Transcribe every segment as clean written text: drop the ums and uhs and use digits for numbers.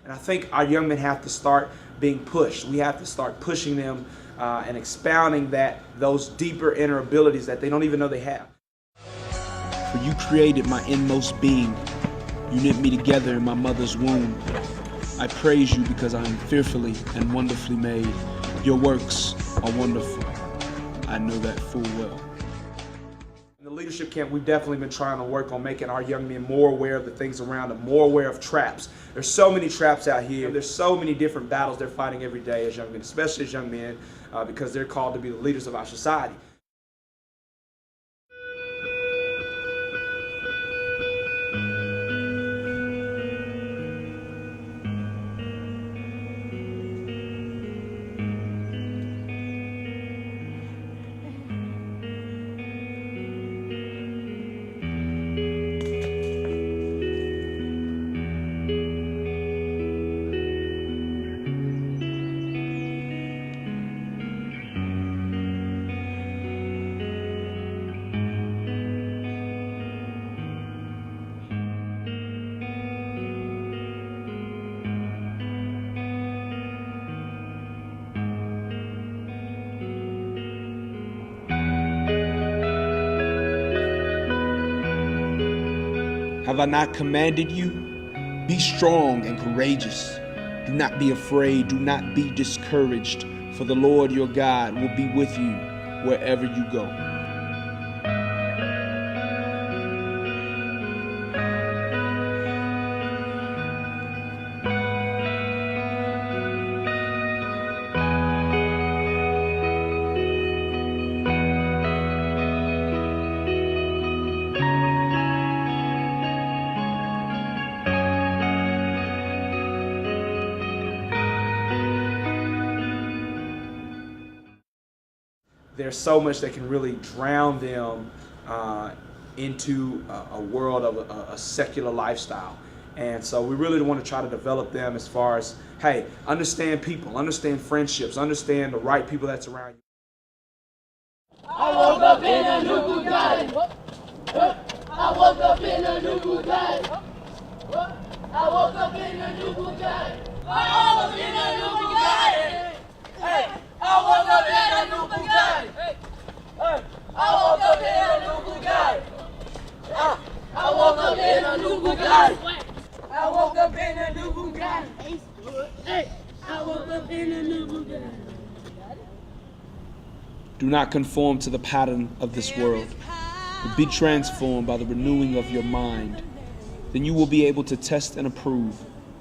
And I think our young men have to start being pushed. We have to start pushing them and expounding those deeper inner abilities that they don't even know they have. For you created my inmost being. You knit me together in my mother's womb. I praise you because I am fearfully and wonderfully made. Your works are wonderful. I know that full well. In the leadership camp, we've definitely been trying to work on making our young men more aware of the things around them, more aware of traps. There's so many traps out here. There's so many different battles they're fighting every day as young men, especially as young men, because they're called to be the leaders of our society. Have I not commanded you? Be strong and courageous. Do not be afraid, do not be discouraged, for the Lord your God will be with you wherever you go. There's so much that can really drown them into a world of a secular lifestyle. And so we really want to try to develop them as far as, hey, understand people, understand friendships, understand the right people that's around you. I woke up in a new Bugatti. I woke up in a new Bugatti. I woke up in a new Bugatti. I woke up in a new Bugatti. Hey, I woke up in a new Bugatti. Hey, I woke up in a new Bugatti. I woke up in a new Bugatti. I woke up in a new Bugatti. Hey, I woke up in a new Bugatti. Do not conform to the pattern of this world, but be transformed by the renewing of your mind. Then you will be able to test and approve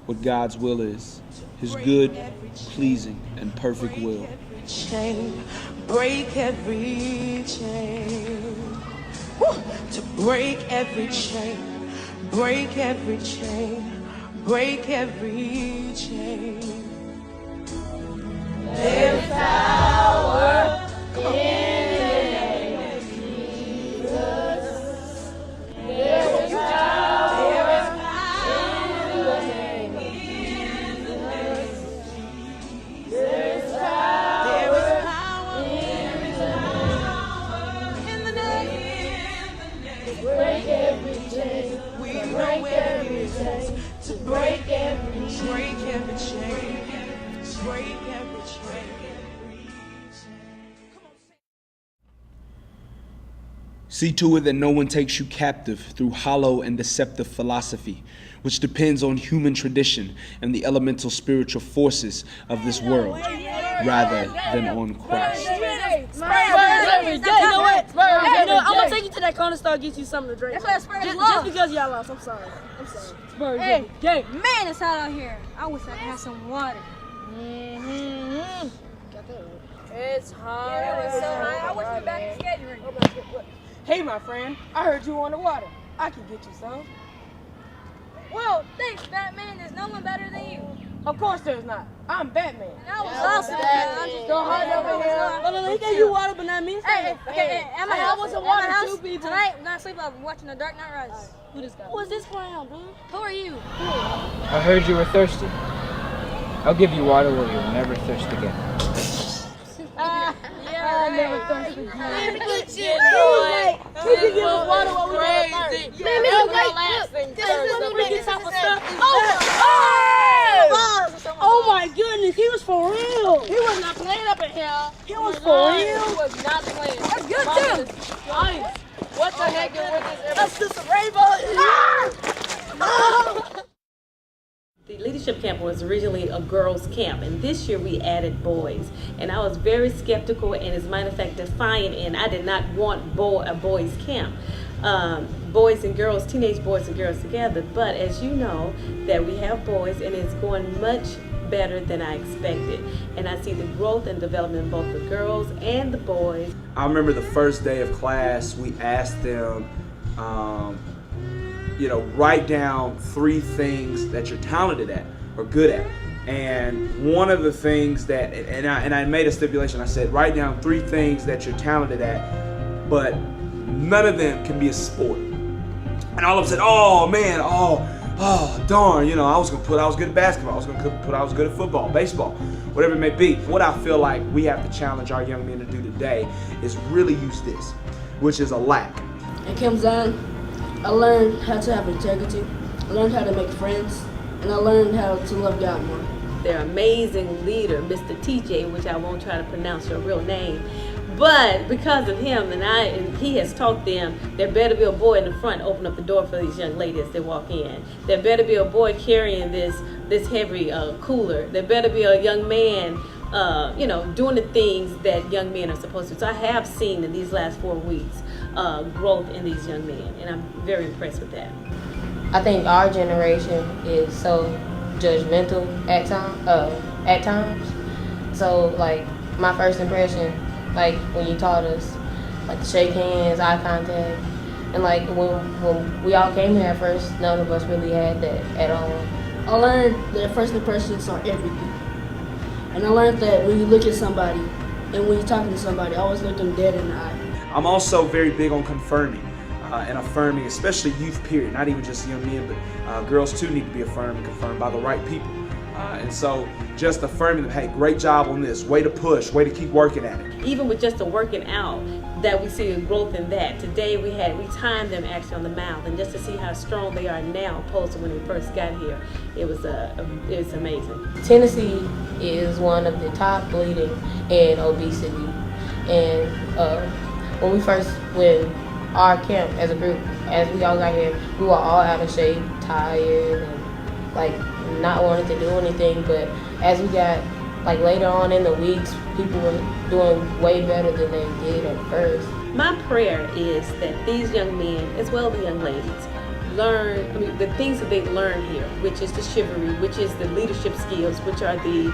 what God's will is, His good, pleasing, and perfect will. Chain, break every chain. Woo! To break every chain, break every chain, break every chain. There's power in the name of Jesus. There is power in the name of Jesus. There is power in the name. Break every chain. We break every chain. To break every chain. Break every chain. Break every chain. See to it that no one takes you captive through hollow and deceptive philosophy, which depends on human tradition and the elemental spiritual forces of this world, rather than on Christ. You know what? I'm gonna take you to that corner store and get you something to drink. Just because y'all lost. I'm sorry. Spurs. Hey, man, it's hot out here. I wish I had some water. It's hot. Yeah, it was so hot. I wish we were back in scheduling. Hey, my friend. I heard you on the water. I can get you some. Well, thanks, Batman. There's no one better than you. Of course there's not. I'm Batman. That was awesome. I'm just Don't hide over here. No, he gave you water, but not me. Hey, at my house, wasn't water, two people. Tonight, we're gonna sleep up watching The Dark Knight Rises. Who this guy? Who is this clown, dude? Who are you? I heard you were thirsty. I'll give you water where you'll never thirst again. I never thirsted again. Good shit, boy. You can give us water while we crazy. Man, we can last things first. We can top of stuff. Oh! goodness, he was for real. He was not playing up in here. He was for real. He was not playing. That's good too. Nice. What the heck is with this? That's just a rainbow. The leadership camp was originally a girls' camp, and this year we added boys. And I was very skeptical and, as a matter of fact, defiant, and I did not want a boys' camp. Boys and girls, teenage boys and girls together. But as you know, that we have boys, and it's going much better than I expected. And I see the growth and development in both the girls and the boys. I remember the first day of class, we asked them, write down 3 things that you're talented at or good at. And one of the things that, and I made a stipulation, I said, write down 3 things that you're talented at, but none of them can be a sport. And all of them said, oh man, darn, I was good at basketball, I was good at football, baseball, whatever it may be. What I feel like we have to challenge our young men to do today is really use this, which is a lack. It comes down, I learned how to have integrity, I learned how to make friends, and I learned how to love God more. Their amazing leader, Mr. TJ, which I won't try to pronounce your real name, but because of him and he has taught them, there better be a boy in the front open up the door for these young ladies as they walk in. There better be a boy carrying this heavy cooler. There better be a young man doing the things that young men are supposed to. So I have seen in these last 4 weeks growth in these young men, and I'm very impressed with that. I think our generation is so judgmental at times. So like my first impression, like when you taught us like to shake hands, eye contact, and like when we all came here at first, none of us really had that at all. I learned that first impressions are everything. And I learned that when you look at somebody and when you're talking to somebody, always look them dead in the eye. I'm also very big on confirming and affirming, especially youth period, not even just young men, but girls too need to be affirmed and confirmed by the right people. And so just affirming them, hey, great job on this, way to push, way to keep working at it. Even with just the working out, that we see a growth in that. Today we timed them actually on the mouth, and just to see how strong they are now opposed to when we first got here, it was amazing. Tennessee is one of the top leading in obesity, and when our camp as a group, as we all got here, we were all out of shape, tired, and like not wanting to do anything. But as we got like later on in the weeks, people were doing way better than they did at first. My prayer is that these young men, as well as the young ladies, learn the things that they learn here, which is the chivalry, which is the leadership skills, which are the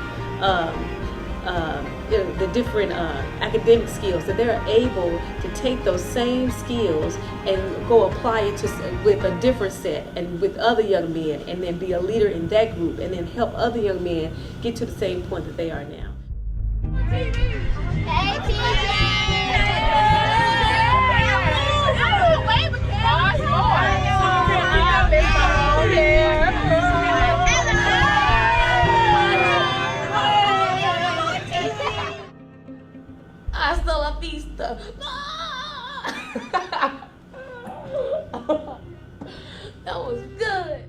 different academic skills, that they're able to take those same skills and go apply it with a different set and with other young men, and then be a leader in that group, and then help other young men get to the same point that they are now. Hey, TJ! Hasta la vista. That was good.